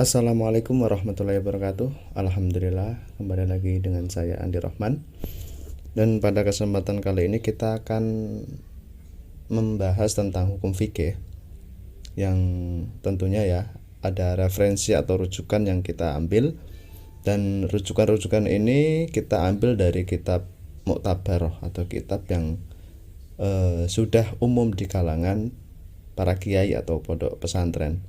Assalamualaikum warahmatullahi wabarakatuh. Alhamdulillah, kembali lagi dengan saya Andi Rahman. Dan pada kesempatan kali ini kita akan membahas tentang hukum fikih yang tentunya ya ada referensi atau rujukan yang kita ambil, dan rujukan-rujukan ini kita ambil dari kitab Mu'tabaroh atau kitab yang sudah umum di kalangan para kiai atau pondok pesantren.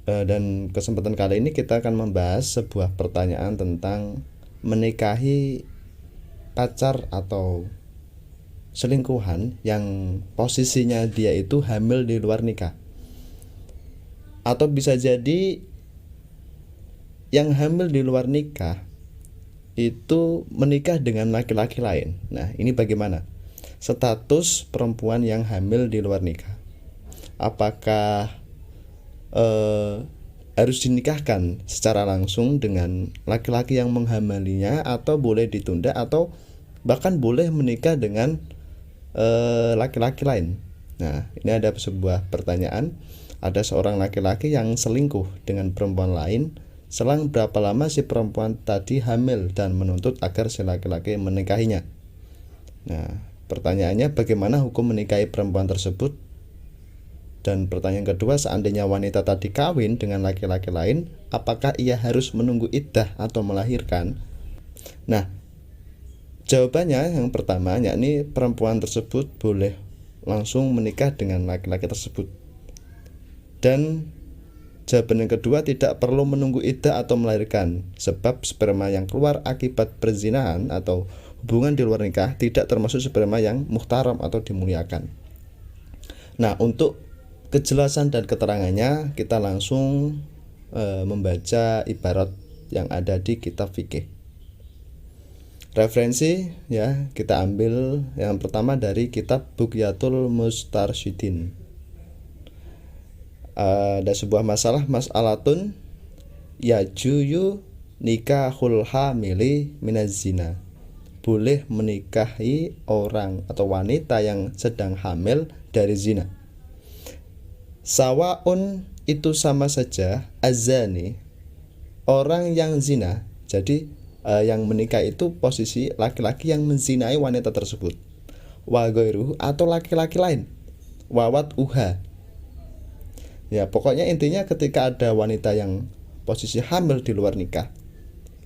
Dan kesempatan kali ini kita akan membahas sebuah pertanyaan tentang menikahi pacar atau selingkuhan yang posisinya dia itu hamil di luar nikah, atau bisa jadi yang hamil di luar nikah itu menikah dengan laki-laki lain. Nah, ini bagaimana status perempuan yang hamil di luar nikah? Apakah harus dinikahkan secara langsung dengan laki-laki yang menghamilinya, atau boleh ditunda, atau bahkan boleh menikah dengan laki-laki lain? Nah, ini ada sebuah pertanyaan. Ada seorang laki-laki yang selingkuh dengan perempuan lain. Selang berapa lama si perempuan tadi hamil dan menuntut agar si laki-laki menikahinya? Nah, pertanyaannya, bagaimana hukum menikahi perempuan tersebut? Dan pertanyaan kedua, seandainya wanita tadi kawin dengan laki-laki lain, apakah ia harus menunggu iddah atau melahirkan? Nah, jawabannya yang pertama, yakni perempuan tersebut boleh langsung menikah dengan laki-laki tersebut. Dan jawaban yang kedua, tidak perlu menunggu iddah atau melahirkan, sebab sperma yang keluar akibat perzinahan atau hubungan di luar nikah tidak termasuk sperma yang muhtaram atau dimuliakan. Nah, untuk kejelasan dan keterangannya kita langsung membaca ibarat yang ada di kitab fikih. Referensi ya, kita ambil yang pertama dari kitab Bughyatul Mustarsyidin. Ada sebuah masalah, mas'alatun yajuyu nikahul hamili minaz zina. Boleh menikahi orang atau wanita yang sedang hamil dari zina. Sawaun, itu sama saja, azani, orang yang zina. Jadi yang menikah itu posisi laki-laki yang menzinai wanita tersebut. Wa ghairuhu, atau laki-laki lain. Wawat uha. Ya, pokoknya intinya ketika ada wanita yang posisi hamil di luar nikah,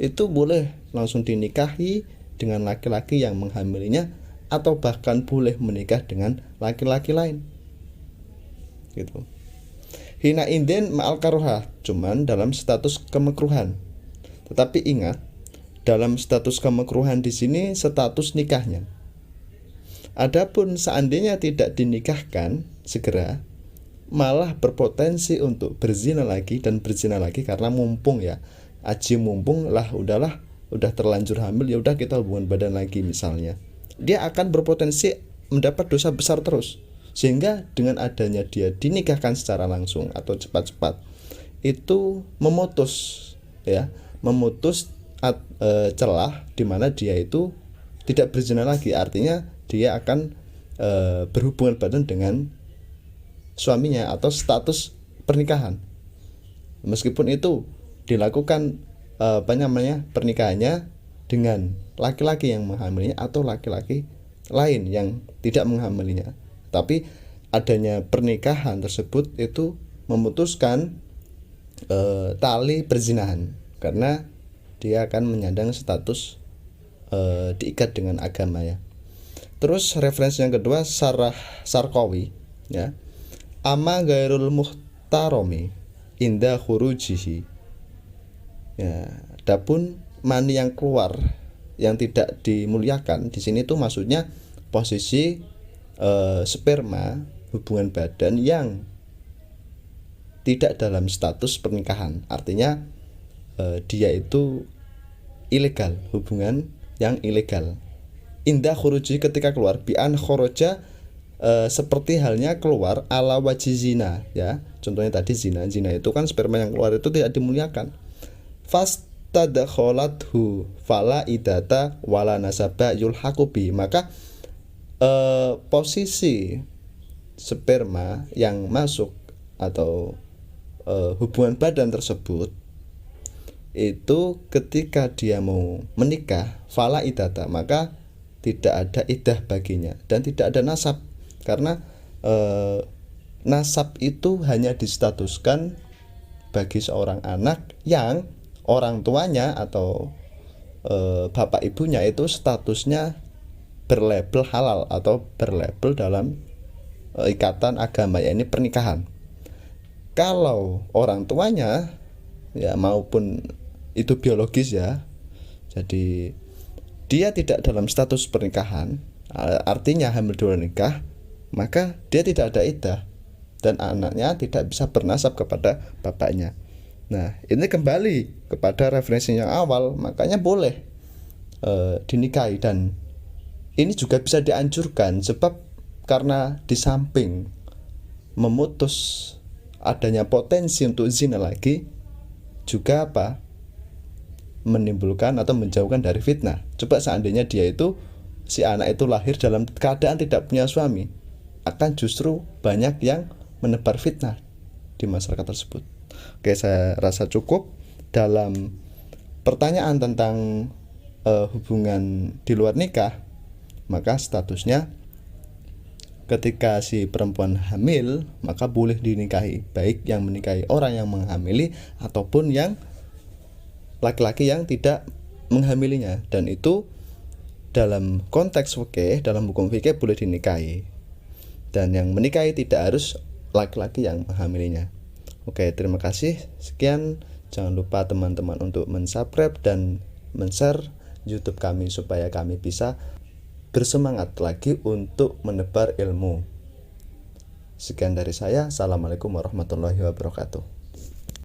itu boleh langsung dinikahi dengan laki-laki yang menghamilinya, atau bahkan boleh menikah dengan laki-laki lain. Gitu. Hina inden ma'al karohah, cuman dalam status kemekruhan. Tetapi ingat, dalam status kemekruhan di sini status nikahnya. Adapun seandainya tidak dinikahkan segera, malah berpotensi untuk berzina lagi dan berzina lagi, karena mumpung ya, aji mumpung lah, udah terlanjur hamil, ya udah kita hubungan badan lagi misalnya. Dia akan berpotensi mendapat dosa besar terus. Sehingga dengan adanya dia dinikahkan secara langsung atau cepat-cepat, itu memutus celah di mana dia itu tidak berzina lagi. Artinya dia akan berhubungan badan dengan suaminya atau status pernikahan. Meskipun itu dilakukan pernikahannya dengan laki-laki yang menghamilinya atau laki-laki lain yang tidak menghamilinya. Tapi adanya pernikahan tersebut itu memutuskan tali perzinahan, karena dia akan menyandang status diikat dengan agama ya. Terus referensi yang kedua, Sarah Sarqawi ya. Ama ghairul muhtarami inda khurujihi. Ya, adapun mani yang keluar yang tidak dimuliakan di sini tuh maksudnya posisi sperma hubungan badan yang tidak dalam status pernikahan. Artinya dia itu ilegal, hubungan yang ilegal. Indah khuruji, ketika keluar, bi'an khoroja, seperti halnya keluar ala wajhi zina ya. Contohnya tadi zina itu kan sperma yang keluar itu tidak dimuliakan. Fastadkholathu fala idata wala nasaba yulhaqubi, maka posisi sperma yang masuk atau hubungan badan tersebut itu ketika dia mau menikah fala idata, maka tidak ada idah baginya dan tidak ada nasab, karena nasab itu hanya distatuskan bagi seorang anak yang orang tuanya atau bapak ibunya itu statusnya berlabel halal atau berlabel dalam ikatan agama, yakni pernikahan. Kalau orang tuanya ya maupun itu biologis ya, jadi dia tidak dalam status pernikahan, artinya hamil di luar nikah, maka dia tidak ada iddah dan anaknya tidak bisa bernasab kepada bapaknya. Nah, ini kembali kepada referensi yang awal, makanya boleh dinikahi, dan ini juga bisa dianjurkan sebab karena di samping memutus adanya potensi untuk zina lagi, juga apa? Menimbulkan atau menjauhkan dari fitnah. Coba seandainya dia itu, si anak itu lahir dalam keadaan tidak punya suami, akan justru banyak yang menebar fitnah di masyarakat tersebut. Oke, saya rasa cukup dalam pertanyaan tentang hubungan di luar nikah. Maka statusnya ketika si perempuan hamil, maka boleh dinikahi, baik yang menikahi orang yang menghamili ataupun yang laki-laki yang tidak menghamilinya, dan itu dalam konteks fikih, dalam hukum fikih boleh dinikahi, dan yang menikahi tidak harus laki-laki yang menghamilinya. Oke, terima kasih. Sekian, jangan lupa teman-teman untuk mensubscribe dan men-share YouTube kami supaya kami bisa bersemangat lagi untuk menebar ilmu. Sekian dari saya. Assalamualaikum warahmatullahi wabarakatuh.